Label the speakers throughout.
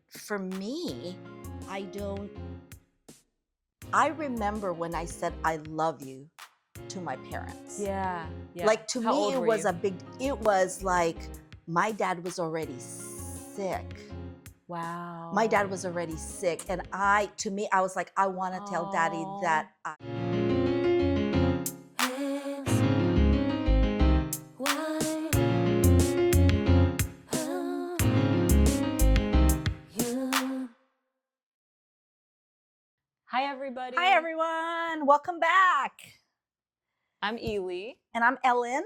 Speaker 1: For me, I remember when I said I love you to my parents.
Speaker 2: Yeah.
Speaker 1: Like, to
Speaker 2: How
Speaker 1: me,
Speaker 2: old
Speaker 1: it
Speaker 2: were
Speaker 1: was
Speaker 2: you?
Speaker 1: it was like my dad was already sick.
Speaker 2: Wow.
Speaker 1: My dad was already sick. And to me, I was like, I want to tell daddy that
Speaker 2: Hi, everybody.
Speaker 1: Hi, everyone. Welcome back.
Speaker 2: I'm Elly.
Speaker 1: And I'm Ellen.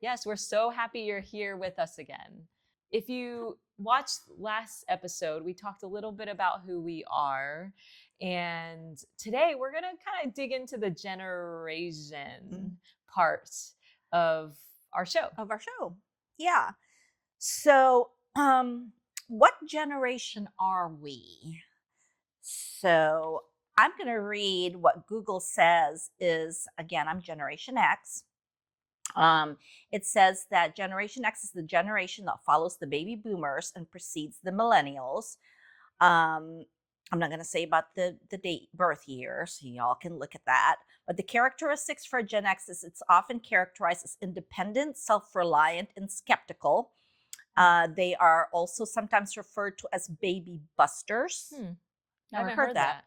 Speaker 2: Yes, we're so happy you're here with us again. If you watched last episode, we talked a little bit about who we are. And today we're going to kind of dig into the generation part of our show.
Speaker 1: Yeah. So, what generation are we? So, I'm going to read what Google says is, again, I'm Generation X. It says that Generation X is the generation that follows the baby boomers and precedes the millennials. I'm not going to say about the date birth year, so y'all can look at that. But the characteristics for Gen X is it's often characterized as independent, self-reliant, and skeptical. They are also sometimes referred to as baby busters.
Speaker 2: I
Speaker 1: Never
Speaker 2: haven't
Speaker 1: heard that.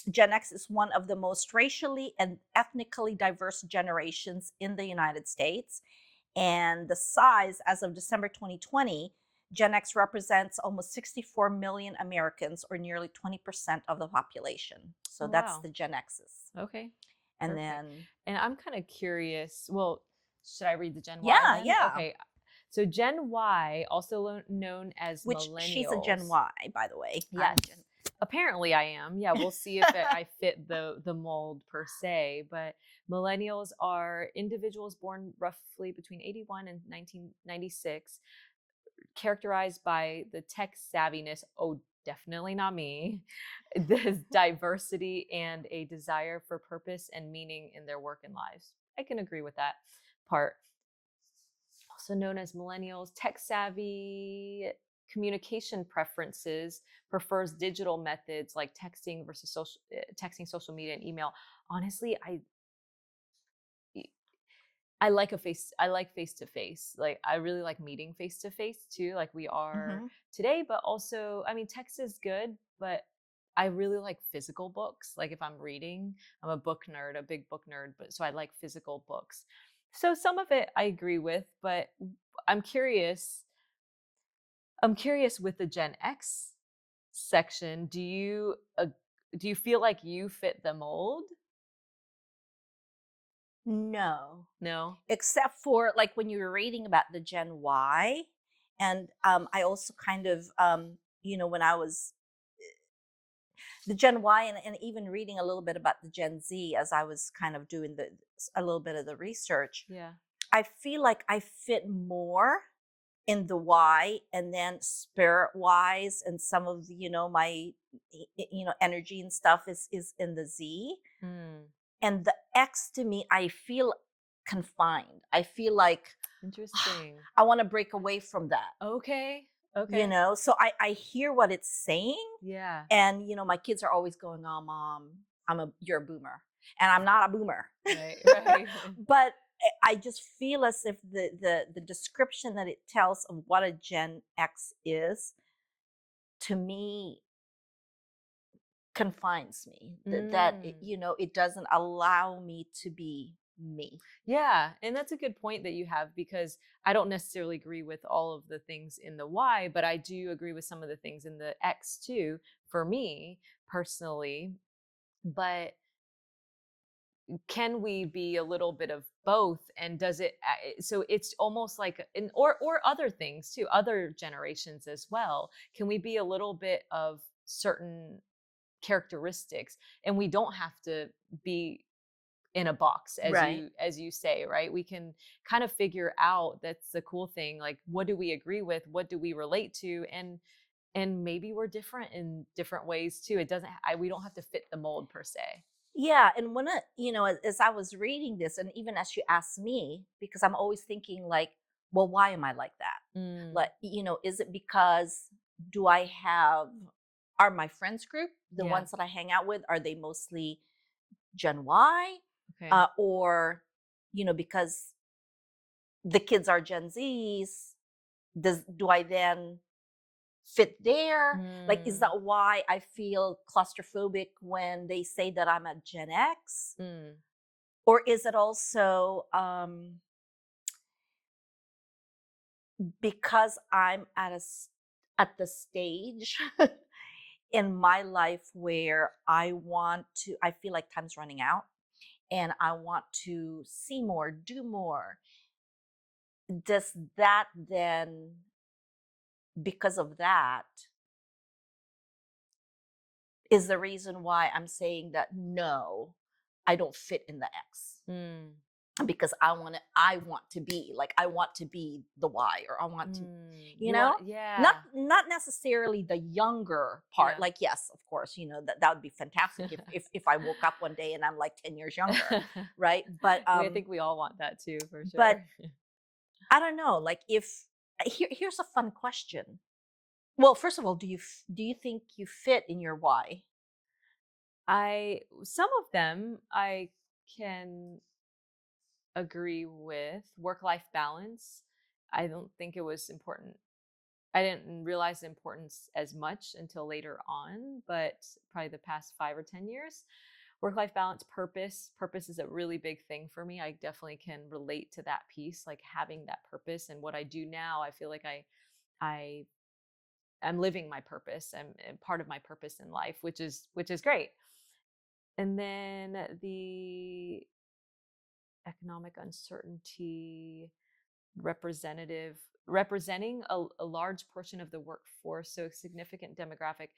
Speaker 1: Gen X is one of the most racially and ethnically diverse generations in the United States. And the size, as of December 2020, Gen X represents almost 64 million Americans, or nearly 20% of the population. So that's the Gen X's.
Speaker 2: Okay.
Speaker 1: And
Speaker 2: Perfect.
Speaker 1: then,
Speaker 2: and I'm kind of curious. Well, should I read the Gen Y?
Speaker 1: Yeah,
Speaker 2: then?
Speaker 1: yeah.
Speaker 2: Okay. So Gen Y, also known as
Speaker 1: which
Speaker 2: millennials.
Speaker 1: she's a Gen Y, by the way. I'm
Speaker 2: Yes.
Speaker 1: Gen-
Speaker 2: Apparently I am. Yeah, we'll see if I fit the mold per se. But millennials are individuals born roughly between 81 and 1996, characterized by the tech savviness. Oh, definitely not me. The diversity and a desire for purpose and meaning in their work and lives. I can agree with that part. Also known as millennials, tech savvy communication preferences, prefers digital methods like texting versus social media and email. Honestly, I like face to face. Like, I really like meeting face to face too, like we are today. But also, I mean, text is good, but I really like physical books. Like, if I'm reading, I'm a book nerd, a big book nerd, but so I like physical books. So some of it I agree with, but I'm curious. I'm curious with the Gen X section. Do you feel like you fit the mold?
Speaker 1: No.
Speaker 2: No.
Speaker 1: Except for like when you were reading about the Gen Y. And I also kind of, when I was the Gen Y and even reading a little bit about the Gen Z as I was kind of doing a little bit of the research,
Speaker 2: Yeah.
Speaker 1: I feel like I fit more in the Y, and then spirit wise and some of my energy and stuff is in the Z. And the X, to me, I feel confined. I feel like
Speaker 2: Interesting.
Speaker 1: I want to break away from that.
Speaker 2: Okay.
Speaker 1: So I hear what it's saying.
Speaker 2: Yeah.
Speaker 1: And my kids are always going, "Oh, mom, you're a boomer," and I'm not a boomer.
Speaker 2: Right.
Speaker 1: But I just feel as if the description that it tells of what a Gen X is, to me, confines me. That it doesn't allow me to be me.
Speaker 2: Yeah, and that's a good point that you have, because I don't necessarily agree with all of the things in the Y, but I do agree with some of the things in the X too, for me personally. But can we be a little bit of both? And does it, so it's almost like or other things too, other generations as well. Can we be a little bit of certain characteristics, and we don't have to be in a box,
Speaker 1: Right.
Speaker 2: as you say, right? We can kind of figure out. That's the cool thing. Like, what do we agree with? What do we relate to? And maybe we're different in different ways too. It doesn't, we don't have to fit the mold per se.
Speaker 1: Yeah, and as I was reading this, and even as you asked me, because I'm always thinking like, well, why am I like that?
Speaker 2: Mm,
Speaker 1: Like, is it because do I have are my friends group, the
Speaker 2: yeah.
Speaker 1: ones that I hang out with, are they mostly Gen Y?
Speaker 2: Okay.
Speaker 1: Or, because the kids are Gen Zs, do I then fit there? Like, is
Speaker 2: Mm,
Speaker 1: that why I feel claustrophobic when they say that I'm a Gen X?
Speaker 2: mm,
Speaker 1: Or is it also because I'm at the stage in my life where I feel like time's running out and I want to see more, do more. Does that then, because of that, is the reason why I'm saying that no, I don't fit in the X?
Speaker 2: mm,
Speaker 1: Because I want to be the Y, or I want to,
Speaker 2: mm.
Speaker 1: you
Speaker 2: You
Speaker 1: know,
Speaker 2: want,
Speaker 1: not
Speaker 2: yeah,
Speaker 1: not necessarily the younger part.
Speaker 2: yeah.
Speaker 1: Like, yes, of course, that would be fantastic if I woke up one day and I'm like 10 years younger, right?
Speaker 2: I think we all want that too, for
Speaker 1: But
Speaker 2: sure.
Speaker 1: I don't know, like, if here's a fun question. Well, first of all, do you think you fit in your Y?
Speaker 2: Some of them I can agree with. Work-life balance. I don't think it was important. I didn't realize the importance as much until later on, but probably the past 5 or 10 years. Work-life balance, purpose. Purpose is a really big thing for me. I definitely can relate to that piece, like having that purpose. And what I do now, I feel like I am living my purpose. I'm part of my purpose in life, which is great. And then the economic uncertainty, representing a large portion of the workforce, so a significant demographic.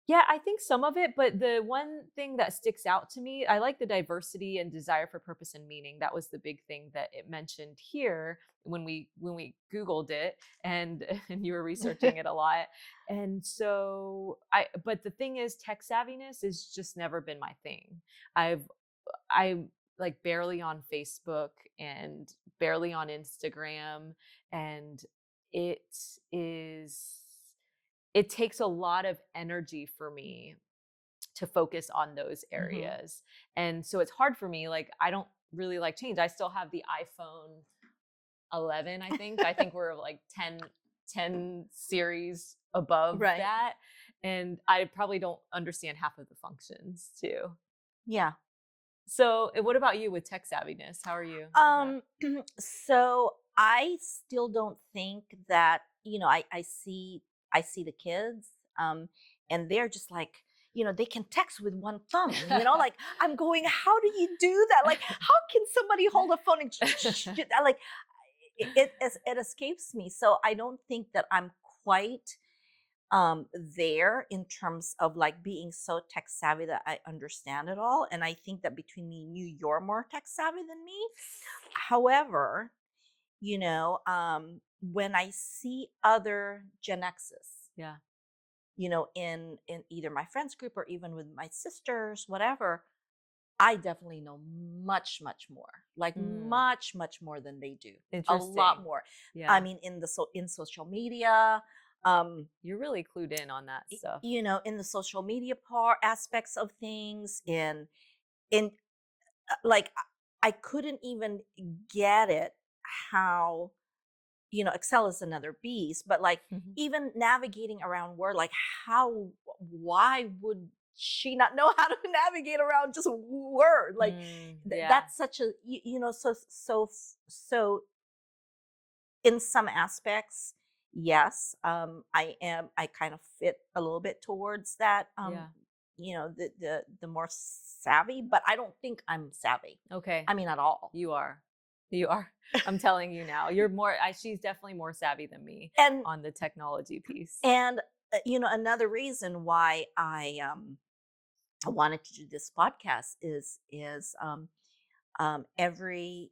Speaker 2: Yeah, I think some of it, but the one thing that sticks out to me, I like the diversity and desire for purpose and meaning. That was the big thing that it mentioned here when we Googled it, and and you were researching it a lot. And so but the thing is, tech savviness has just never been my thing. I'm like barely on Facebook and barely on Instagram, and it is it takes a lot of energy for me to focus on those
Speaker 1: Hmm.
Speaker 2: areas. And so it's hard for me. Like, I don't really like change. I still have the iPhone 11, I think. I think we're like 10 series above
Speaker 1: Right.
Speaker 2: that. And I probably don't understand half of the functions too.
Speaker 1: Yeah.
Speaker 2: So, what about you with tech savviness? How are you with that?
Speaker 1: Um, so I still don't think that, I see the kids, and they're just like, they can text with one thumb, like, I'm going, how do you do that? Like, how can somebody hold a phone and like, it escapes me. So I don't think that I'm quite there in terms of like being so tech savvy that I understand it all. And I think that between me and you're more tech savvy than me. However, when I see other Gen X's,
Speaker 2: Yeah.
Speaker 1: in either my friends group or even with my sisters, whatever, I definitely know much, much more, like
Speaker 2: Mm,
Speaker 1: much, much more than they do. A lot
Speaker 2: interesting.
Speaker 1: more. I
Speaker 2: Yeah.
Speaker 1: mean, in social media, um,
Speaker 2: You're really clued in on that stuff.
Speaker 1: in the social media part aspects of things, in like I couldn't even get it how, Excel is another beast, but like
Speaker 2: Mhm.
Speaker 1: even navigating around Word, like how why would she not know how to navigate around just Word? Like
Speaker 2: Yeah.
Speaker 1: that's such a so in some aspects, yes, I kind of fit a little bit towards that,
Speaker 2: Yeah.
Speaker 1: the more savvy, but I don't think I'm savvy.
Speaker 2: Okay.
Speaker 1: I mean, at all.
Speaker 2: You are. You are. I'm telling you now. You're more she's definitely more savvy than me
Speaker 1: And
Speaker 2: on the technology piece.
Speaker 1: and another reason why I wanted to do this podcast is every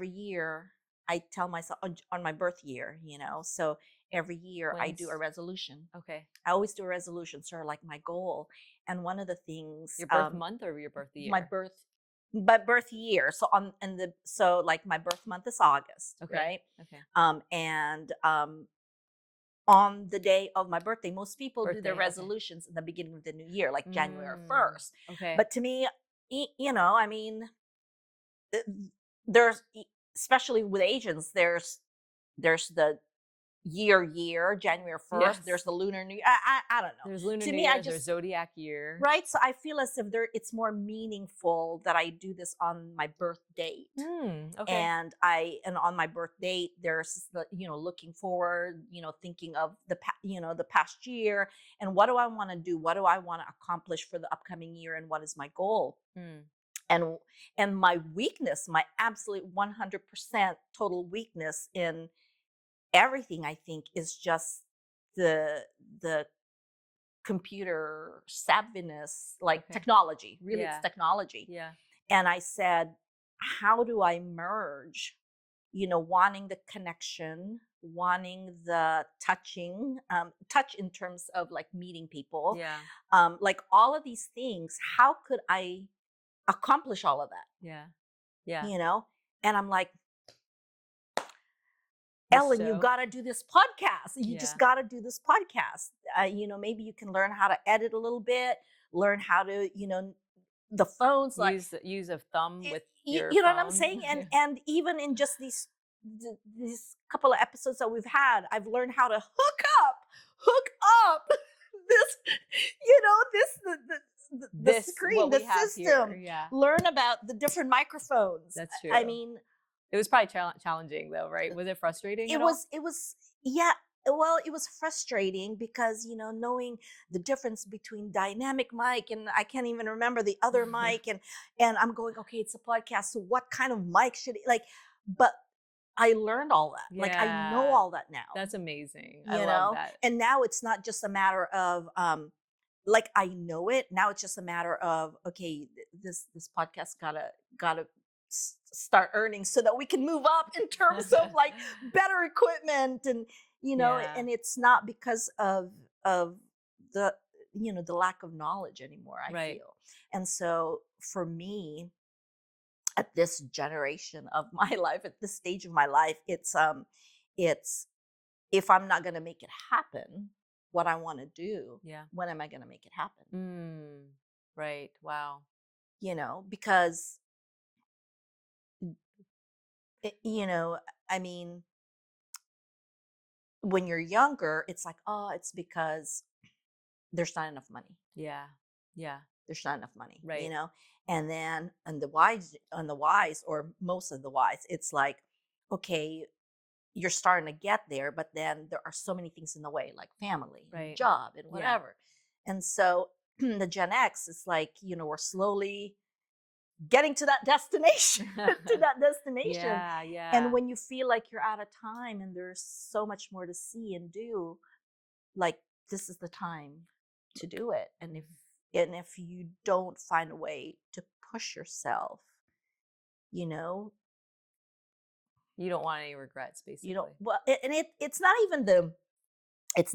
Speaker 1: year I tell myself on my birth year, so every year I do a
Speaker 2: When's
Speaker 1: resolution.
Speaker 2: okay.
Speaker 1: I always do a resolution, sort of like my goal. And one of the things,
Speaker 2: Your birth month or your birth
Speaker 1: my
Speaker 2: year?
Speaker 1: birth my birth year. So so like my birth month is August,
Speaker 2: Okay.
Speaker 1: right?
Speaker 2: Okay.
Speaker 1: And on the day of my birthday, most people do their
Speaker 2: Birthday. Okay.
Speaker 1: resolutions in the beginning of the new year, like January
Speaker 2: Mm,
Speaker 1: 1st.
Speaker 2: okay.
Speaker 1: But to me, I mean, uh, there's especially with Asians, there's the year January 1st. There's
Speaker 2: Yes.
Speaker 1: the lunar new year. I don't know.
Speaker 2: There's Lunar
Speaker 1: To
Speaker 2: New
Speaker 1: me, I
Speaker 2: Year's, there's
Speaker 1: just
Speaker 2: Zodiac Year.
Speaker 1: right. So I feel as if it's more meaningful that I do this on my birth date.
Speaker 2: Okay.
Speaker 1: And on my birth date, there's the looking forward, thinking of the past year, and what do I want to do, what do I want to accomplish for the upcoming year, and what is my goal.
Speaker 2: Mm,
Speaker 1: and and my weakness, my absolute 100% total weakness in everything, I think, is just the computer savviness, like
Speaker 2: okay.
Speaker 1: technology. Really, it's
Speaker 2: Yeah.
Speaker 1: technology.
Speaker 2: Yeah.
Speaker 1: And I said, how do I merge, wanting the connection, wanting the touch in terms of like meeting people,
Speaker 2: Yeah.
Speaker 1: like all of these things, how could I accomplish all of that?
Speaker 2: Yeah. Yeah.
Speaker 1: You know? And I'm like,
Speaker 2: The
Speaker 1: Ellen, you
Speaker 2: show.
Speaker 1: got to do this podcast. You just
Speaker 2: Yeah.
Speaker 1: got to do this podcast. Maybe you can learn how to edit a little bit, learn how to, the phones, like,
Speaker 2: Use of thumb with
Speaker 1: you,
Speaker 2: your
Speaker 1: you know what I'm
Speaker 2: phone.
Speaker 1: saying? And even in just these couple of episodes that we've had, I've learned how to hook up this, the
Speaker 2: This
Speaker 1: screen,
Speaker 2: what
Speaker 1: the
Speaker 2: we have here.
Speaker 1: system.
Speaker 2: Yeah.
Speaker 1: Learn about the different microphones.
Speaker 2: That's
Speaker 1: I
Speaker 2: true.
Speaker 1: mean,
Speaker 2: It was probably challenging though, right? Was it frustrating
Speaker 1: it
Speaker 2: at all?
Speaker 1: was it was yeah, well, it was frustrating because knowing the difference between dynamic mic, and I can't even remember the other mic, and I'm going, okay, it's a podcast, so what kind of mic should it, like, but I learned all that, like I know
Speaker 2: Yeah.
Speaker 1: all that now,
Speaker 2: That's amazing. I love that.
Speaker 1: and now it's not just a matter of like I know it now. It's just a matter of, okay, this podcast gotta start earning so that we can move up in terms of like better equipment, and
Speaker 2: Yeah.
Speaker 1: and it's not because of the the lack of knowledge anymore, I
Speaker 2: Right.
Speaker 1: feel. And so for me, at this generation of my life, at this stage of my life, it's if I'm not going to make it happen, what I want to do,
Speaker 2: Yeah.
Speaker 1: when am I going to make it happen?
Speaker 2: Mm. Right. Wow.
Speaker 1: Because you know, I mean, when you're younger, it's like, oh, it's because there's not enough money.
Speaker 2: Yeah. Yeah.
Speaker 1: There's not enough money,
Speaker 2: Right.
Speaker 1: And then on the wise, or most of the wise, it's like, okay, you're starting to get there, but then there are so many things in the way, like family and
Speaker 2: Right.
Speaker 1: job and
Speaker 2: Yeah.
Speaker 1: whatever. And so the Gen X is like, we're slowly getting to that destination, to that destination.
Speaker 2: Yeah.
Speaker 1: And
Speaker 2: Yeah.
Speaker 1: when you feel like you're out of time and there's so much more to see and do, like, this is the time to do it. And if you don't find a way to push yourself, you know,
Speaker 2: You don't want any regrets,
Speaker 1: you don't,
Speaker 2: basically.
Speaker 1: well, it's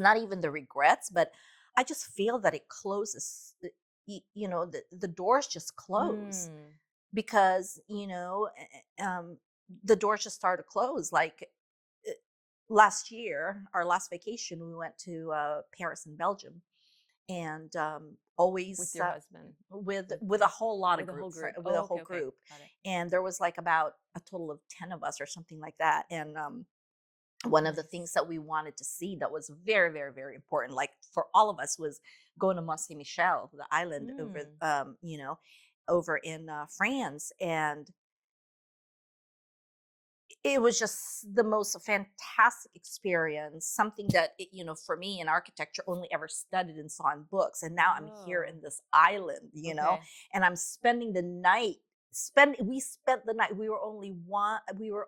Speaker 1: not even the regrets, but I just feel that it closes, the doors just close,
Speaker 2: Mm.
Speaker 1: because the doors just started to close. Like, uh, last year, our last vacation, we went to Paris in Belgium, and
Speaker 2: With
Speaker 1: always
Speaker 2: your husband.
Speaker 1: with a whole lot of
Speaker 2: With a whole
Speaker 1: group,
Speaker 2: group.
Speaker 1: with a
Speaker 2: Oh,
Speaker 1: whole
Speaker 2: okay. Okay.
Speaker 1: group.
Speaker 2: Got it.
Speaker 1: And there was like about a total of 10 of us or something like that. And one of the things
Speaker 2: Nice.
Speaker 1: that we wanted to see that was very, very, very important, like for all of us, was going to Mont Saint Michel, the island over
Speaker 2: Mm.
Speaker 1: over in France. And it was just the most fantastic experience, something that for me in architecture, only ever studied and saw in books, and now I'm here
Speaker 2: Oh.
Speaker 1: in this island,
Speaker 2: Okay.
Speaker 1: and I'm spending the night. We spent the night. We were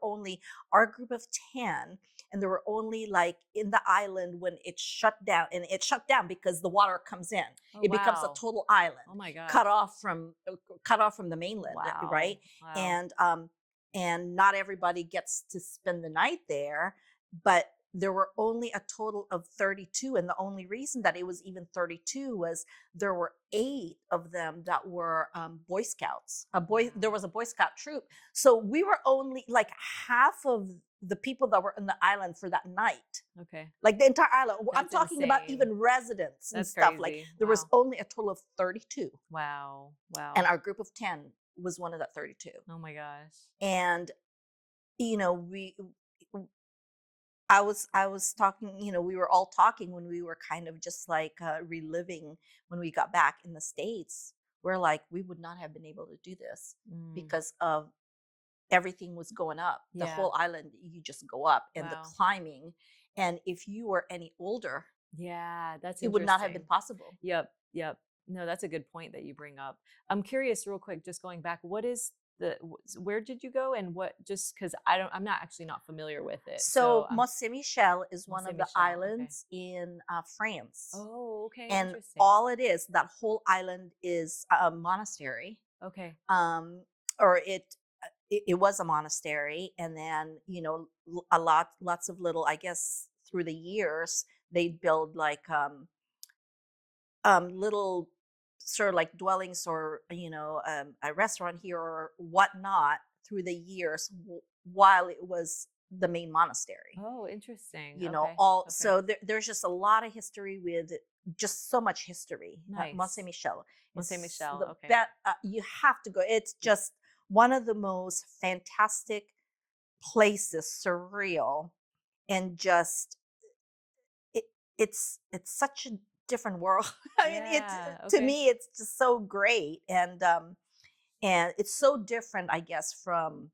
Speaker 1: only our group of 10, and there were only, like, in the island when it shut down, and it shut down because the water comes in.
Speaker 2: Oh
Speaker 1: It becomes a
Speaker 2: wow.
Speaker 1: total island,
Speaker 2: Oh my
Speaker 1: cut
Speaker 2: gosh.
Speaker 1: off from cut off from the mainland,
Speaker 2: Wow.
Speaker 1: right?
Speaker 2: Wow.
Speaker 1: And not everybody gets to spend the night there, but there were only a total of 32. And the only reason that it was even 32 was there were 8 of them that were Boy Scouts. There was a Boy Scout troop. So we were only like half of the people that were on the island for that night.
Speaker 2: Okay.
Speaker 1: Like the entire island. I'm
Speaker 2: That's
Speaker 1: talking about
Speaker 2: insane.
Speaker 1: even residents and
Speaker 2: That's
Speaker 1: stuff. Like
Speaker 2: crazy.
Speaker 1: there was
Speaker 2: Wow.
Speaker 1: only a total of 32.
Speaker 2: Wow. Wow.
Speaker 1: And our group of 10 was one of that 32.
Speaker 2: Oh my gosh.
Speaker 1: And you know, I was talking, we were all talking when we were kind of just like reliving when we got back in the States. We're like, we would not have been able to do this
Speaker 2: Mm.
Speaker 1: because of everything was going up. The
Speaker 2: Yeah.
Speaker 1: whole island, you just go up, and the
Speaker 2: Wow.
Speaker 1: climbing. And if you were any older,
Speaker 2: Yeah, that's
Speaker 1: it would not have been
Speaker 2: interesting.
Speaker 1: possible.
Speaker 2: Yep, yep. No, that's a good point that you bring up. I'm curious, real quick, just going back. What is where did you go, and what? Just because I'm not actually not familiar with it. So
Speaker 1: So Mont Saint Michel is
Speaker 2: Mont
Speaker 1: one
Speaker 2: Saint
Speaker 1: of the
Speaker 2: Michel. Okay.
Speaker 1: islands in France.
Speaker 2: Oh, okay.
Speaker 1: And
Speaker 2: Interesting.
Speaker 1: all it is, that whole island is a monastery.
Speaker 2: Okay.
Speaker 1: um or it was a monastery, and then lots of little, I guess, through the years they'd build like little sort of like dwellings, or a restaurant here or whatnot through the years, while it was the main monastery.
Speaker 2: Oh, interesting. Okay.
Speaker 1: All
Speaker 2: Okay.
Speaker 1: so there's just a lot of history with it, just so much history. Mont Saint
Speaker 2: Nice.
Speaker 1: Michel
Speaker 2: Mont Saint
Speaker 1: is
Speaker 2: Michel.
Speaker 1: the
Speaker 2: Okay.
Speaker 1: bet. You have to go. It's just one of the most fantastic places, surreal, and just it. It's such a different world. I mean, it's
Speaker 2: Yeah.
Speaker 1: to
Speaker 2: Okay.
Speaker 1: me, it's just so great, and it's so different, I guess, from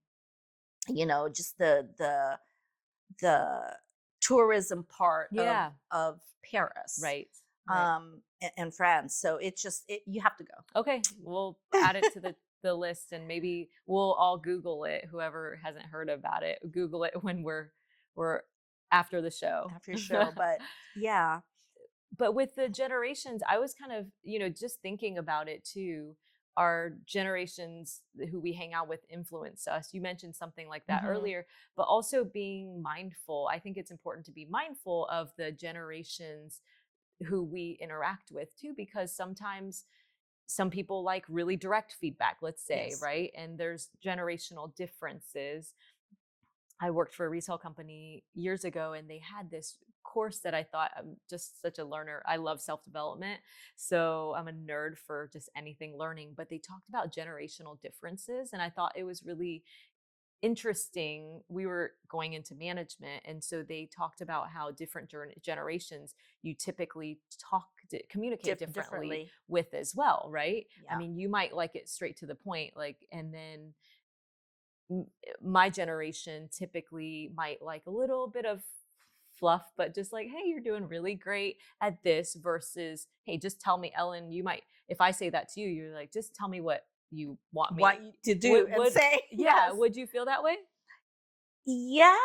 Speaker 1: just the tourism part of
Speaker 2: Yeah.
Speaker 1: Paris,
Speaker 2: Right. Right.
Speaker 1: and France. So it's just you have to go.
Speaker 2: Okay, we'll add it to the list, and maybe we'll all Google it. Whoever hasn't heard about it, Google it when we're after the show.
Speaker 1: After show, but yeah,
Speaker 2: But with the generations, I was kind of, just thinking about it too. Our generations who we hang out with influence us. You mentioned something like that
Speaker 1: hmm
Speaker 2: earlier, but also being mindful. I think it's important to be mindful of the generations who we interact with too, because sometimes some people like really direct feedback, let's say,
Speaker 1: yes,
Speaker 2: right? And there's generational differences. I worked for a retail company years ago, and they had this course that I thought, I'm just such a learner. I love self development. So I'm a nerd for just anything learning, but they talked about generational differences. And I thought it was really interesting. We were going into management, and so they talked about how different generations you typically communicate differently
Speaker 1: differently,
Speaker 2: with as well, right? I
Speaker 1: yeah,
Speaker 2: mean, you might like it straight to the point, like, and then my generation typically might like a little bit of fluff, but just like, hey, you're doing really great at this, versus, hey, just tell me, Ellen, you might, if I say that to you, you're like, just tell me what you want me
Speaker 1: what you to do
Speaker 2: would
Speaker 1: and say.
Speaker 2: yeah,
Speaker 1: Yes,
Speaker 2: would you feel that way?
Speaker 1: yeah.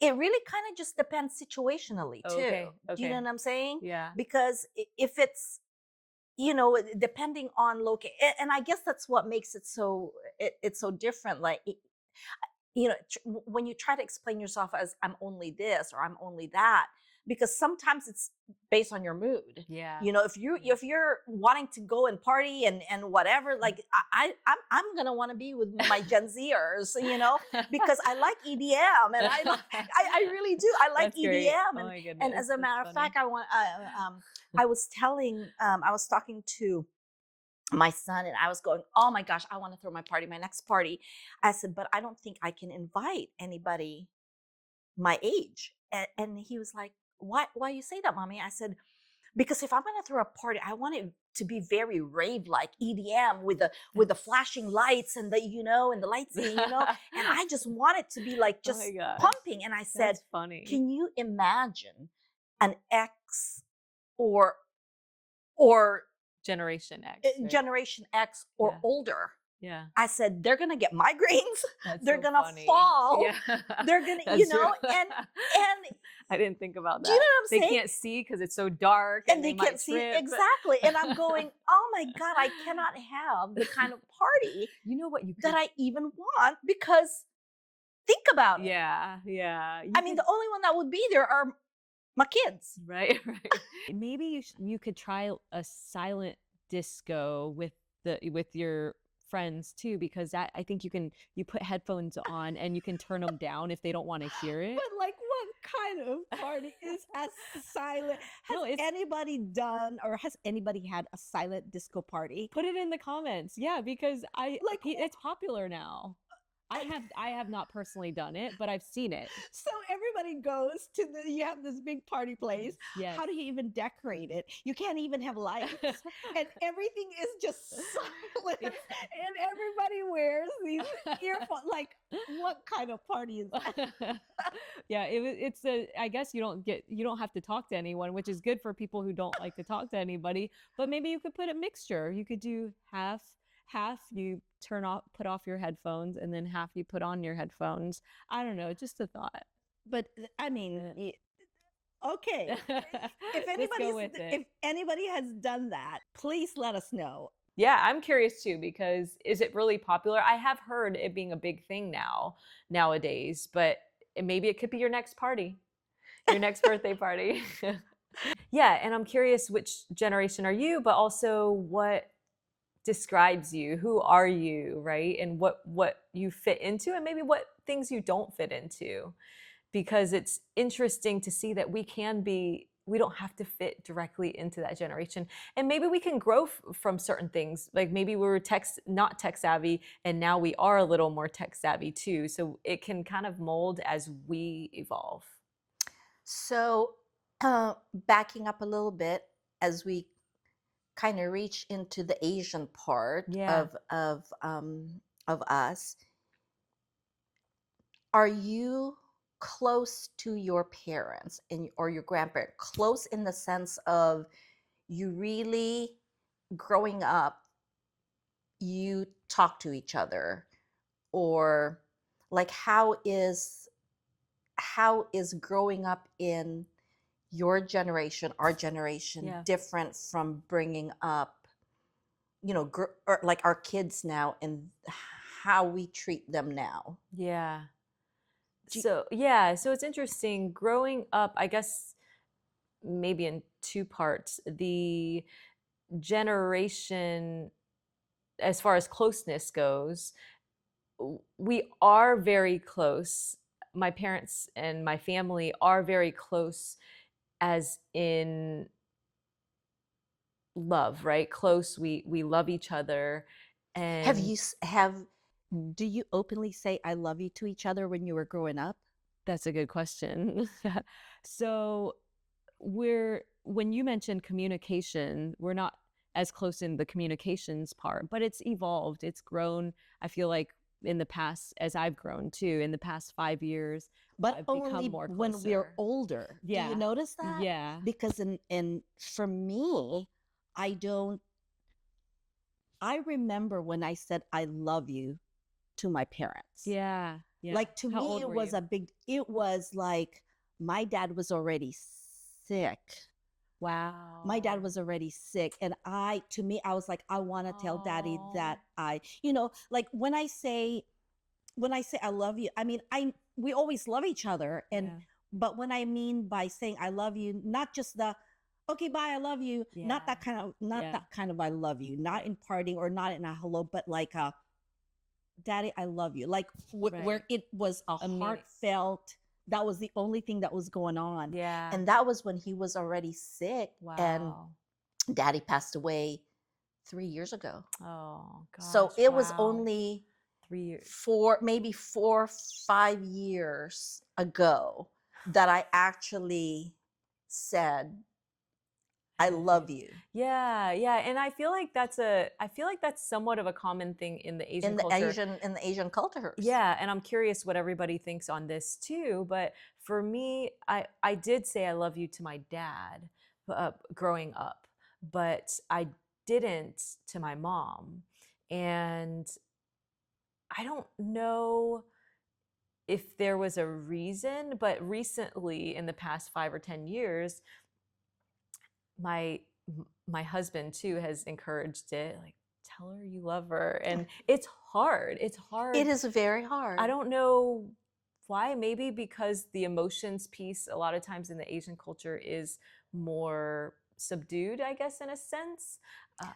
Speaker 1: It really kind of just depends situationally too.
Speaker 2: Okay,
Speaker 1: Do you know
Speaker 2: okay.
Speaker 1: what I'm saying?
Speaker 2: Yeah.
Speaker 1: Because if it's depending on and I guess that's what makes it so it's so different. Like when you try to explain yourself as I'm only this or I'm only that, because sometimes it's based on your mood.
Speaker 2: Yeah.
Speaker 1: If you're wanting to go and party and whatever, like I'm gonna want to be with my Gen Zers, because I like EDM, and I really do. I like
Speaker 2: That's great.
Speaker 1: EDM,
Speaker 2: Oh
Speaker 1: and
Speaker 2: my
Speaker 1: and
Speaker 2: goodness,
Speaker 1: as a
Speaker 2: that's
Speaker 1: matter of
Speaker 2: funny.
Speaker 1: fact, I was I was talking to my son, and I was going, oh my gosh, I want to throw my next party. I said, but I don't think I can invite anybody my age. And he was like, why you say that, mommy? I said, because if I'm going to throw a party, I want it to be very rave like EDM with the flashing lights and and the lights, and I just want it to be like
Speaker 2: Oh my
Speaker 1: just
Speaker 2: gosh,
Speaker 1: pumping. And I said,
Speaker 2: that's funny.
Speaker 1: can you imagine an X or or
Speaker 2: Generation X, right?
Speaker 1: Generation X or
Speaker 2: Yeah.
Speaker 1: older?
Speaker 2: Yeah.
Speaker 1: I said, they're gonna get migraines,
Speaker 2: That's
Speaker 1: they're
Speaker 2: so
Speaker 1: gonna
Speaker 2: funny.
Speaker 1: fall,
Speaker 2: Yeah.
Speaker 1: they're gonna,
Speaker 2: That's true.
Speaker 1: and
Speaker 2: I didn't think about
Speaker 1: do you know
Speaker 2: that.
Speaker 1: what
Speaker 2: They
Speaker 1: I'm saying?
Speaker 2: can't see because it's so dark,
Speaker 1: And
Speaker 2: and they
Speaker 1: they can't
Speaker 2: might
Speaker 1: see
Speaker 2: trip.
Speaker 1: exactly. And I'm going, oh my God, I cannot have the kind of party
Speaker 2: You know what you
Speaker 1: that
Speaker 2: could
Speaker 1: I even want, because think about it.
Speaker 2: Yeah, yeah.
Speaker 1: I mean, the only one that would be there are my kids.
Speaker 2: Right, right. Maybe you could try a silent disco with your friends too, because that I think you put headphones on and you can turn them down if they don't want to hear it.
Speaker 3: But like, what kind of party is a silent?
Speaker 2: No,
Speaker 3: Has
Speaker 2: it's
Speaker 3: anybody done, or has anybody had a silent disco party?
Speaker 2: put it in the comments. Yeah, because
Speaker 3: Like,
Speaker 2: it's popular now. I have not personally done it, but I've seen it.
Speaker 3: so everybody goes to you have this big party place.
Speaker 2: Yes.
Speaker 3: How do you even decorate it? You can't even have lights, and everything is just silent, and everybody wears these earphones. Like, what kind of party is that?
Speaker 2: Yeah, it's a I guess you don't have to talk to anyone, which is good for people who don't like to talk to anybody, but maybe you could put a mixture. You could do half you put off your headphones, and then half you put on your headphones. I don't know, just a thought.
Speaker 3: But I mean, okay. If anybody has done that, please let us know.
Speaker 2: Yeah, I'm curious too, because is it really popular? I have heard it being a big thing nowadays, but maybe it could be your next party, your next birthday party. Yeah, and I'm curious, which generation are you, but also what describes you? Who are you, right? And what you fit into, and maybe what things you don't fit into, because it's interesting to see that we don't have to fit directly into that generation, and maybe we can grow from certain things. Like maybe we were not tech savvy, and now we are a little more tech savvy too, so it can kind of mold as we evolve.
Speaker 1: So, backing up a little bit as we kind of reach into the Asian part of us, are you close to your parents or your grandparents? Close in the sense of you really growing up, you talk to each other, or like how is growing up in your generation, our generation, different from bringing up, or like our kids now and how we treat them now?
Speaker 2: Yeah. So it's interesting growing up, I guess maybe in two parts. The generation, as far as closeness goes, we are very close. My parents and my family are very close, as in love, right? Close. We love each other. And
Speaker 3: do you openly say I love you to each other when you were growing up?
Speaker 2: That's a good question. So when you mentioned communication, we're not as close in the communications part, but it's evolved. It's grown. I feel like in the past, as I've grown too, in the past 5 years,
Speaker 3: but
Speaker 2: I've
Speaker 3: only
Speaker 2: become more
Speaker 3: when
Speaker 2: closer.
Speaker 3: we're older.
Speaker 2: Yeah.
Speaker 3: Do you notice that?
Speaker 2: Yeah.
Speaker 3: Because for me, I remember when I said I love you to my parents.
Speaker 2: Yeah.
Speaker 3: Like, to me, it was like my dad was already sick.
Speaker 2: Wow.
Speaker 3: My dad was already sick. And I was like, I want to tell Daddy that like when I say I love you, I mean, we always love each other. But when I mean by saying I love you, not just the, okay, bye, I love you. Not that kind of I love you, not in parting or not in a hello, but like Daddy, I love you. Like where it was a heartfelt, that was the only thing that was going on.
Speaker 2: Yeah.
Speaker 1: And that was when he was already sick.
Speaker 2: Wow.
Speaker 1: And Daddy passed away 3 years ago.
Speaker 2: Oh, gosh.
Speaker 1: So it was only
Speaker 2: 3 years.
Speaker 1: 4 or 5 years ago that I actually said, I love you.
Speaker 2: Yeah, and I feel like that's somewhat of a common thing in the Asian culture.
Speaker 1: In the Asian culture.
Speaker 2: Yeah, and I'm curious what everybody thinks on this too. But for me, I did say I love you to my dad growing up, but I didn't to my mom. And I don't know if there was a reason, but recently in the past 5 or 10 years, my husband too has encouraged it, like, tell her you love her. And it's hard. It is
Speaker 1: very hard.
Speaker 2: I don't know Why? Maybe because the emotions piece a lot of times in the Asian culture is more subdued, I guess, in a sense. Uh,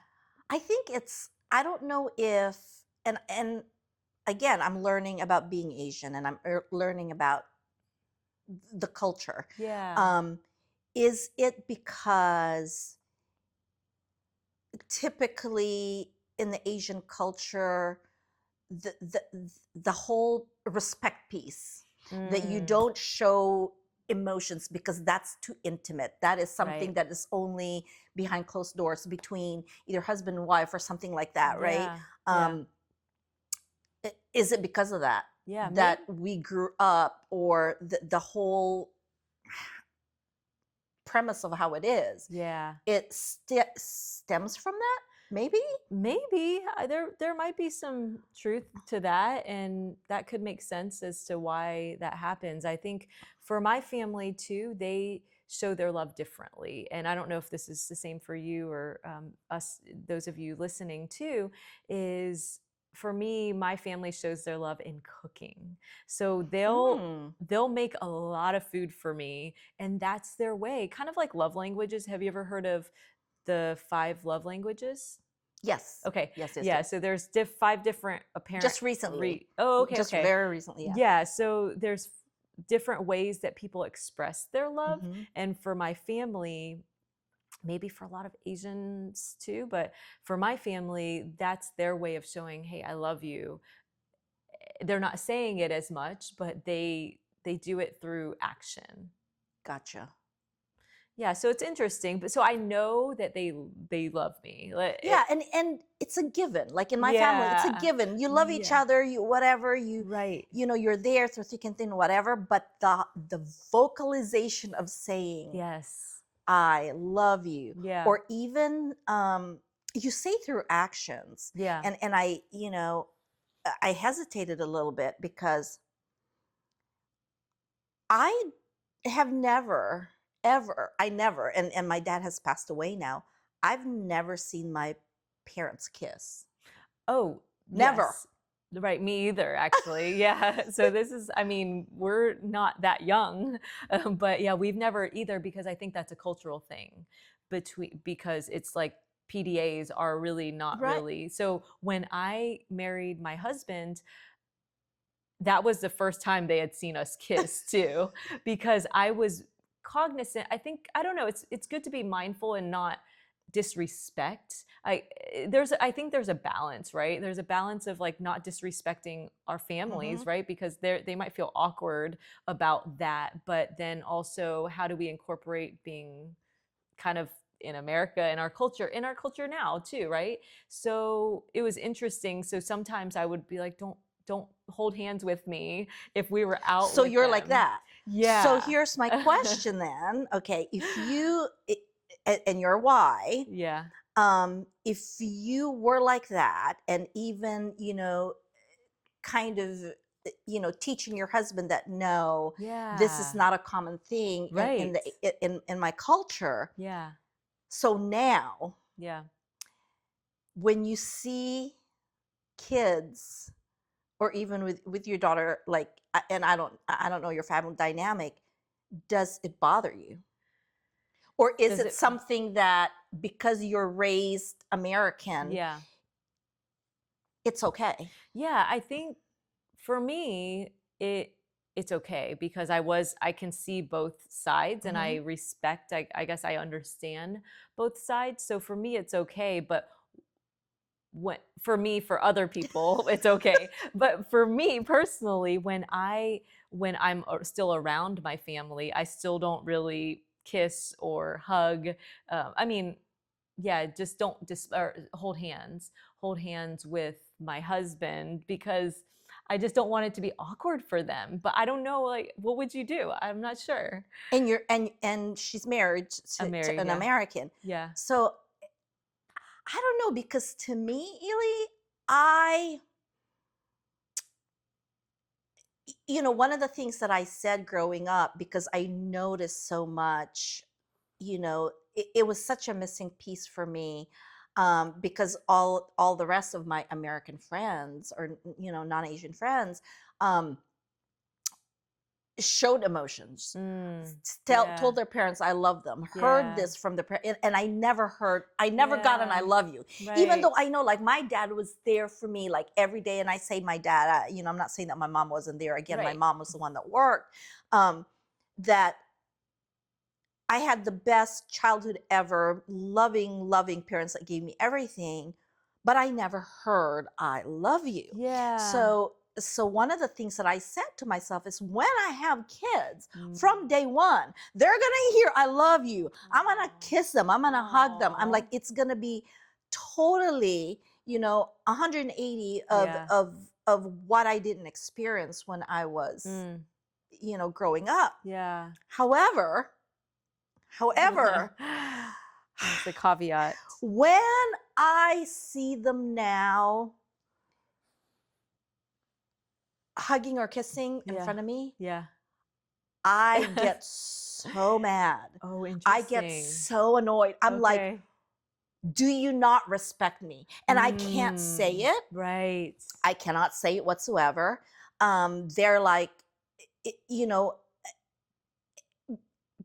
Speaker 1: I think I don't know if, and again, I'm learning about being Asian, and I'm learning about the culture.
Speaker 2: yeah.
Speaker 1: Um, is it because typically in the Asian culture, the the whole respect piece, that you
Speaker 2: Mm,
Speaker 1: don't show emotions because that's too intimate. That is something
Speaker 2: right.
Speaker 1: that is only behind closed doors between either husband and wife or something like that, right?
Speaker 2: Yeah. Yeah.
Speaker 1: Um, is it because of that
Speaker 2: Yeah.
Speaker 1: that
Speaker 2: Maybe.
Speaker 1: we grew up, or the whole premise of how it is,
Speaker 2: Yeah.
Speaker 1: it stems from that, maybe?
Speaker 2: Maybe there might be some truth to that, and that could make sense as to why that happens. I think for my family too, they show their love differently, and I don't know if this is the same for you or us, those of you listening too. Is for me, my family shows their love in cooking, so
Speaker 1: Hmm.
Speaker 2: they'll make a lot of food for me, and that's their way, kind of like love languages. Have you ever heard of the 5 love languages?
Speaker 1: Yes,
Speaker 2: Okay.
Speaker 1: yes, yes,
Speaker 2: Yeah.
Speaker 1: yes.
Speaker 2: So there's 5 different apparent
Speaker 1: Just recently.
Speaker 2: Oh, okay.
Speaker 1: Just
Speaker 2: Okay.
Speaker 1: very recently, yeah.
Speaker 2: Yeah. So there's different ways that people express their love.
Speaker 1: Hmm.
Speaker 2: And for my family, maybe for a lot of Asians too, but for my family, that's their way of showing, hey, I love you. They're not saying it as much, but they do it through action.
Speaker 1: Gotcha.
Speaker 2: Yeah, so it's interesting, but so I know that they love me.
Speaker 1: Yeah, and it's a given. Like in my family, it's a
Speaker 2: Yeah.
Speaker 1: given. You love each
Speaker 2: Yeah.
Speaker 1: other, you whatever,
Speaker 2: Right.
Speaker 1: you're there through thick and thin, whatever. But the vocalization of saying
Speaker 2: Yes.
Speaker 1: I love you,
Speaker 2: Yeah.
Speaker 1: or even you say through actions.
Speaker 2: Yeah.
Speaker 1: And I hesitated a little bit because I have never, ever, I never, and my dad has passed away now. I've never seen my parents kiss.
Speaker 2: Oh,
Speaker 1: Never.
Speaker 2: yes. Right, me either, actually. Yeah. So this is, I mean, we're not that young, but yeah, we've never either because I think that's a cultural thing because it's like PDAs are really not
Speaker 1: Right.
Speaker 2: really. So when I married my husband, that was the first time they had seen us kiss too, because I was cognizant. I think, I don't know, it's good to be mindful and not disrespect. I think there's a balance, right? There's a balance of like not disrespecting our
Speaker 1: Hmm.
Speaker 2: families, right? Because they might feel awkward about that, but then also how do we incorporate being kind of in America, in our culture now too, right? So it was interesting. So sometimes I would be like, don't hold hands with me if we were out
Speaker 1: So
Speaker 2: with
Speaker 1: you're like
Speaker 2: them.
Speaker 1: that. So
Speaker 2: Yeah.
Speaker 1: here's my question then. Okay, if you and you're why,
Speaker 2: Yeah.
Speaker 1: if you were like that, and even kind of teaching your husband that no, this is
Speaker 2: Yeah.
Speaker 1: not a common thing
Speaker 2: Right.
Speaker 1: in my culture.
Speaker 2: Yeah.
Speaker 1: So now
Speaker 2: Yeah.
Speaker 1: when you see kids, or even with your daughter, like and I don't know your family dynamic, does it bother you, or is
Speaker 2: Does
Speaker 1: it
Speaker 2: it?
Speaker 1: something that because you're raised American,
Speaker 2: Yeah.
Speaker 1: it's okay?
Speaker 2: Yeah. I think for me, it's okay because I can see both sides and I
Speaker 1: Hmm.
Speaker 2: respect, I guess I understand both sides. So for me, it's okay. But for me, for other people, it's okay. But for me personally, when I'm still around my family, I still don't really kiss or hug. I mean, yeah, just don't or hold hands with my husband because I just don't want it to be awkward for them. But I don't know, like, what would you do? I'm not sure.
Speaker 1: And you're and she's married
Speaker 2: I'm
Speaker 1: to
Speaker 2: married,
Speaker 1: an
Speaker 2: yeah.
Speaker 1: American.
Speaker 2: Yeah.
Speaker 1: So I don't know, because to me, Ely, I one of the things that I said growing up, because I noticed so much, it was such a missing piece for me, because all the rest of my American friends, or non-Asian friends, um, showed emotions,
Speaker 2: Yeah.
Speaker 1: told their parents I love them, heard
Speaker 2: Yeah.
Speaker 1: this from the parents, and I never got an I
Speaker 2: Yeah.
Speaker 1: love you. Even
Speaker 2: Right.
Speaker 1: though I know, like, my dad was there for me, like, every day. And I say my dad, I'm not saying that my mom wasn't there. Again, my
Speaker 2: Right.
Speaker 1: mom was the one that worked. That I had the best childhood ever, loving parents that gave me everything, but I never heard I love you.
Speaker 2: Yeah.
Speaker 1: So one of the things that I said to myself is, when I have kids,
Speaker 2: Mm.
Speaker 1: from day one, they're gonna hear I love you. I'm gonna kiss them, I'm gonna hug them. I'm like,
Speaker 2: Aw.
Speaker 1: it's gonna be totally, 180
Speaker 2: Yeah.
Speaker 1: of what I didn't experience when I was,
Speaker 2: Mm.
Speaker 1: growing up.
Speaker 2: Yeah.
Speaker 1: However,
Speaker 2: That's the caveat.
Speaker 1: when I see them now hugging or kissing in
Speaker 2: Yeah.
Speaker 1: front of me,
Speaker 2: Yeah.
Speaker 1: I get so mad.
Speaker 2: Oh,
Speaker 1: I get
Speaker 2: interesting.
Speaker 1: so annoyed. I'm like,
Speaker 2: Okay.
Speaker 1: do you not respect me? And I can't say it.
Speaker 2: Right.
Speaker 1: I cannot say it whatsoever. They're like, i- you know,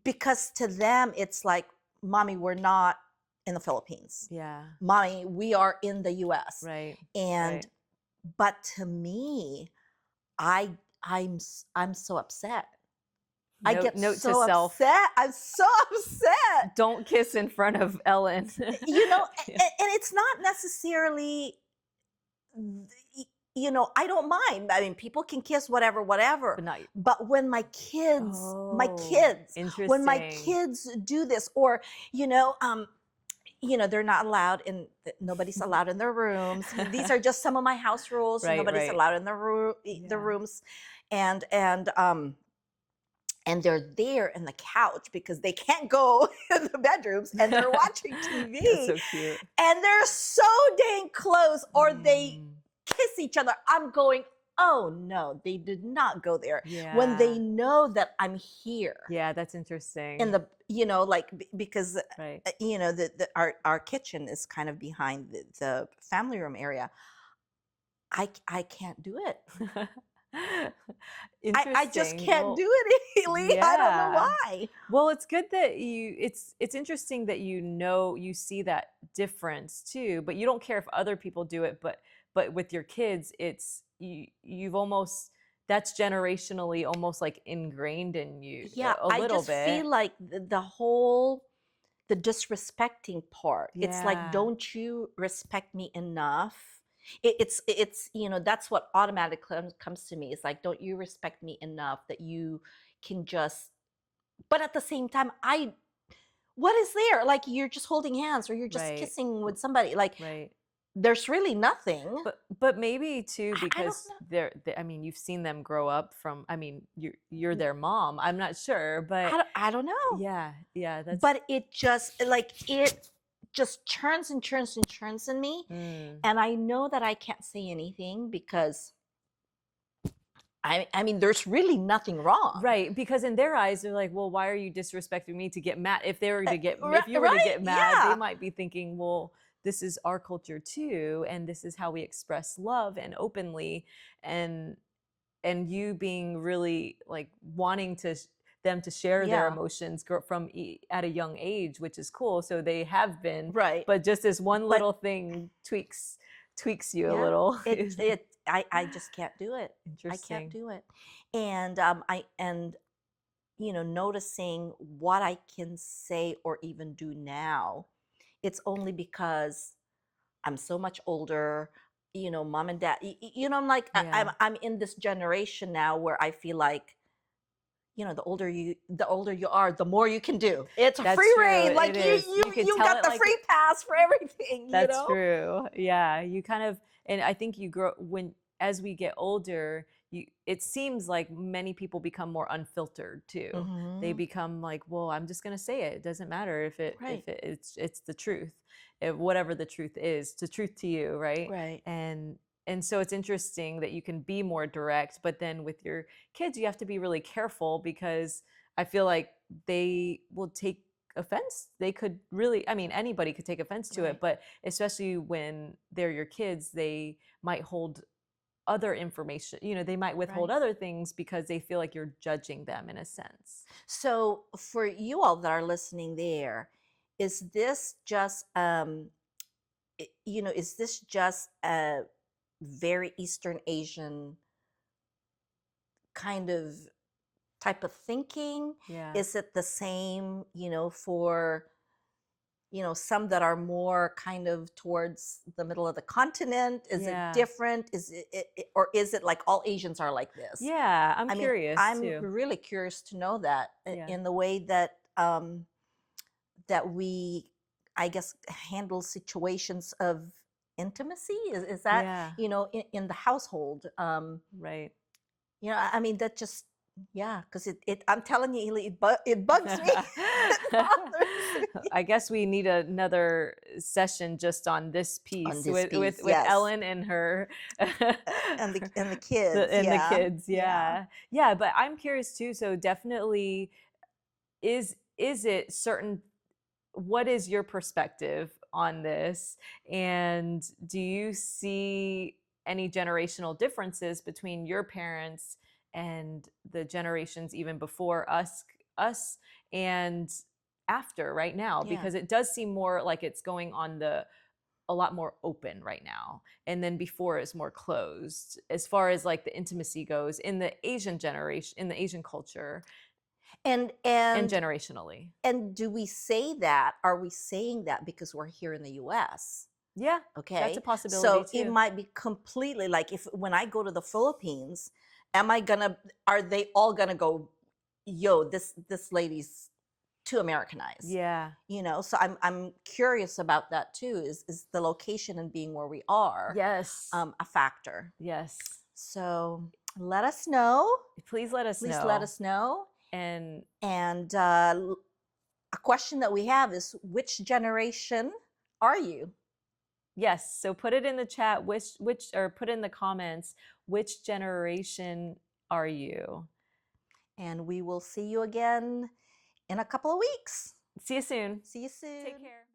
Speaker 1: because to them, it's like, Mommy, we're not in the Philippines.
Speaker 2: Yeah.
Speaker 1: Mommy, we are in the US.
Speaker 2: Right.
Speaker 1: And,
Speaker 2: Right.
Speaker 1: but to me, I'm so upset. I get
Speaker 2: Note to
Speaker 1: so
Speaker 2: self.
Speaker 1: upset. I'm so upset.
Speaker 2: Don't kiss in front of Ellen.
Speaker 1: And
Speaker 2: Yeah.
Speaker 1: it's not necessarily, I don't mind. I mean, people can kiss, whatever,
Speaker 2: But not.
Speaker 1: But when my kids,
Speaker 2: Oh,
Speaker 1: when my
Speaker 2: interesting.
Speaker 1: kids do this, or, they're not allowed nobody's allowed in their rooms. These are just some of my house rules.
Speaker 2: Right,
Speaker 1: Nobody's
Speaker 2: right.
Speaker 1: allowed in the
Speaker 2: Yeah.
Speaker 1: rooms. And they're there in the couch because they can't go in the bedrooms, and they're watching TV.
Speaker 2: That's so cute.
Speaker 1: And they're so dang close, or they kiss each other. I'm going, oh no, they did not go there. When they
Speaker 2: Yeah.
Speaker 1: know that I'm here
Speaker 2: Yeah, that's interesting.
Speaker 1: in the, because,
Speaker 2: Right.
Speaker 1: our kitchen is kind of behind the family room area. I can't do it. I just
Speaker 2: Interesting.
Speaker 1: can't
Speaker 2: Well,
Speaker 1: do it, Haley. I don't know
Speaker 2: yeah.
Speaker 1: why.
Speaker 2: Well, it's good that it's interesting that you see that difference too, but you don't care if other people do it, but with your kids, you've almost, that's generationally almost like ingrained in you
Speaker 1: Yeah,
Speaker 2: a
Speaker 1: I
Speaker 2: little
Speaker 1: just
Speaker 2: bit.
Speaker 1: feel like the disrespecting part. It's like,
Speaker 2: Yeah.
Speaker 1: don't you respect me enough? It's that's what automatically comes to me. It's like, don't you respect me enough that you can just, but at the same time, what is there? Like, you're just holding hands, or you're just
Speaker 2: Right.
Speaker 1: kissing with somebody. Like,
Speaker 2: Right.
Speaker 1: there's really nothing.
Speaker 2: But maybe too,
Speaker 1: I don't
Speaker 2: because
Speaker 1: know.
Speaker 2: I mean, you've seen them grow up from, I mean, you're their mom. I'm not sure, but
Speaker 1: I don't know.
Speaker 2: yeah, that's
Speaker 1: But it just churns and churns and churns in me. And I know that I can't say anything because I mean, there's really nothing wrong.
Speaker 2: right, because in their eyes, they're like, well, why are you disrespecting me to get mad? If they were to get,
Speaker 1: Ri-
Speaker 2: if you were to
Speaker 1: right?
Speaker 2: get mad,
Speaker 1: Yeah.
Speaker 2: they might be thinking, well, this is our culture too, and this is how we express love and openly, and you being really like wanting them to share their
Speaker 1: Yeah.
Speaker 2: emotions from at a young age, which is cool. So they have been,
Speaker 1: Right.
Speaker 2: but just this one
Speaker 1: But-
Speaker 2: little thing tweaks you a
Speaker 1: Yeah.
Speaker 2: little.
Speaker 1: I just can't do it. I
Speaker 2: Interesting.
Speaker 1: can't do it. And noticing what I can say or even do now, it's only because I'm so much older. Mom and dad, I'm like,
Speaker 2: Yeah.
Speaker 1: I'm in this generation now where I feel like, the older you are, the more you can do. It's a
Speaker 2: That's
Speaker 1: free
Speaker 2: true,
Speaker 1: reign. Like,
Speaker 2: it is. You can
Speaker 1: you
Speaker 2: tell
Speaker 1: got
Speaker 2: it
Speaker 1: the
Speaker 2: like
Speaker 1: free pass for everything.
Speaker 2: That's true. Yeah, you kind of, and I think you grow as we get older. It seems like many people become more unfiltered too. They
Speaker 1: Mhm.
Speaker 2: become like, well, I'm just gonna say it. It doesn't matter if
Speaker 1: Right.
Speaker 2: it's the truth, whatever the truth is, the truth to you, right?
Speaker 1: Right.
Speaker 2: And so it's interesting that you can be more direct, but then with your kids, you have to be really careful because I feel like they will take offense. They could really, I mean, anybody could take offense to
Speaker 1: Right.
Speaker 2: it, but especially when they're your kids, they might hold other information. They might withhold
Speaker 1: Right.
Speaker 2: other things because they feel like you're judging them in a sense.
Speaker 1: So for you all that are listening there, is this just is this just a very Eastern Asian kind of type of thinking?
Speaker 2: Yeah.
Speaker 1: Is it the same, for some that are more kind of towards the middle of the continent? Is it
Speaker 2: Yeah.
Speaker 1: different? Is or is it like all Asians are like this?
Speaker 2: Yeah, I'm
Speaker 1: I mean,
Speaker 2: curious
Speaker 1: I'm
Speaker 2: too.
Speaker 1: really curious to know that
Speaker 2: Yeah.
Speaker 1: in the way that we, I guess, handle situations of intimacy. Is that
Speaker 2: Yeah.
Speaker 1: in the household?
Speaker 2: Right.
Speaker 1: I mean, that just, yeah, because I'm telling you, Ely, it bugs me. It bothers me.
Speaker 2: I guess we need another session just on this piece,
Speaker 1: this
Speaker 2: with
Speaker 1: piece,
Speaker 2: with
Speaker 1: yes.
Speaker 2: Ellen and her
Speaker 1: And the kids,
Speaker 2: and the
Speaker 1: yeah.
Speaker 2: kids. Yeah, but I'm curious too. So definitely, is it certain? What is your perspective on this? And do you see any generational differences between your parents and the generations even before us and after right now?
Speaker 1: Yeah.
Speaker 2: Because it does seem more like it's going on a lot more open right now, and then before it's more closed as far as like the intimacy goes in the Asian generation, in the Asian culture,
Speaker 1: And
Speaker 2: generationally.
Speaker 1: and do we say that? Are we saying that because we're here in the U.S.?
Speaker 2: Yeah,
Speaker 1: Okay,
Speaker 2: that's a possibility
Speaker 1: so
Speaker 2: too.
Speaker 1: it might be completely like, if when I go to the Philippines, are they all gonna go, yo, this lady's too Americanized?
Speaker 2: Yeah.
Speaker 1: So I'm curious about that too. Is the location and being where we are
Speaker 2: Yes.
Speaker 1: a factor?
Speaker 2: Yes.
Speaker 1: So let us know.
Speaker 2: Please let us know.
Speaker 1: Please let us know.
Speaker 2: And
Speaker 1: A question that we have is, which generation are you?
Speaker 2: yes, so put it in the chat, which or put in the comments, which generation are you?
Speaker 1: And we will see you again in a couple of weeks.
Speaker 2: See you soon.
Speaker 1: See you soon.
Speaker 2: Take care.